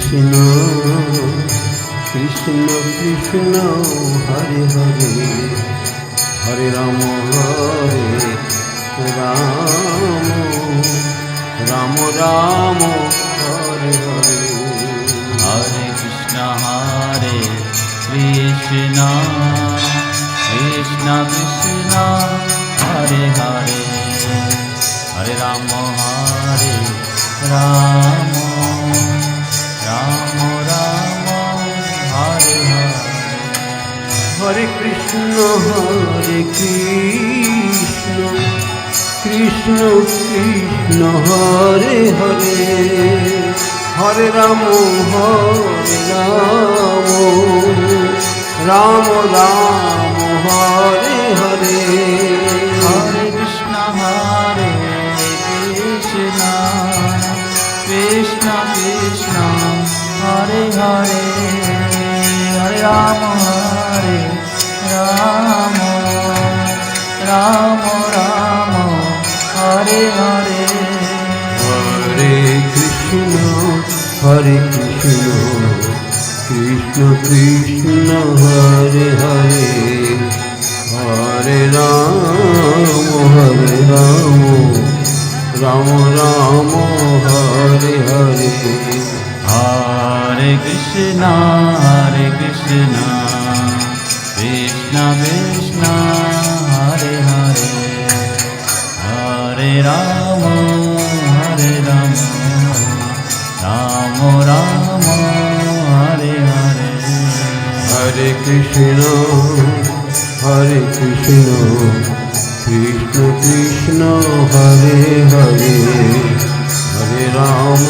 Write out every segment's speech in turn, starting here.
Krishna Krishna Krishna Hare Hare Hare Ram Ram Ram Hare Hare. Hare Krishna Krishna Krishna Hare Hare Hare Ram Ram Ram Hare Hare. Hare Krishna Krishna Krishna Hare Hare Hare Ram Ram Ram Hare Hare. Hare Krishna Krishna Krishna Krishna Hare Hare Hare Ram Ram Ram Hare Hare. Hare Krishna Krishna Krishna Hare Hare Hare Ram Ram Ram Hare Hare. Hare Krishna Krishna Krishna Hare Hare Hare Ram Ram Ram Hare Hare. Hare Krishna Krishna Krishna Hare Hare Hare Ram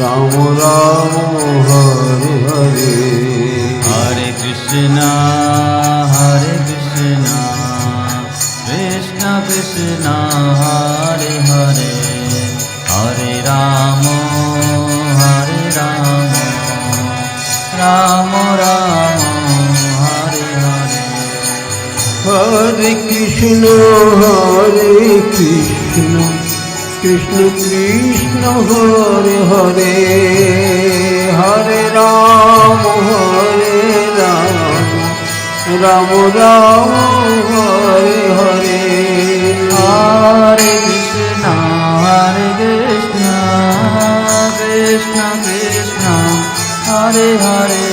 Ram Ram Hare Hare. Hare Krishna Krishna Krishna Hare Hare Hare Ram Ram Hare Hare. Hare Krishna Krishna Krishna Hare Hare Hare Ram Ram Ram Hare Hare. Hare Krishna Krishna Krishna Hare Hare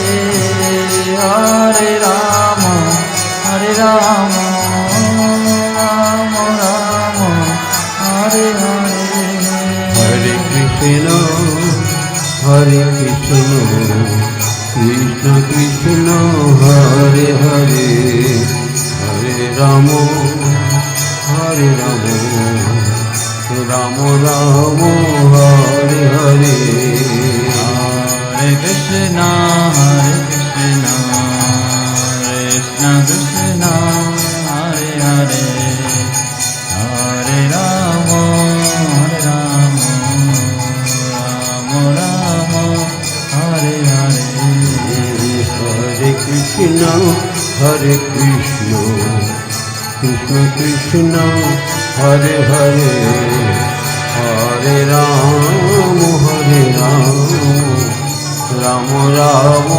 Hare Ram Ram Hare Hare. Hare Krishna Krishna Krishna Hare Hare Hare Ram Ram Ram Hare Hare. Hare Krishna Krishna Krishna Hare Hare Hare Ram Ram Hare Hare. Hare Krishna Krishna Krishna Hare Hare Hare Ram Ram Ram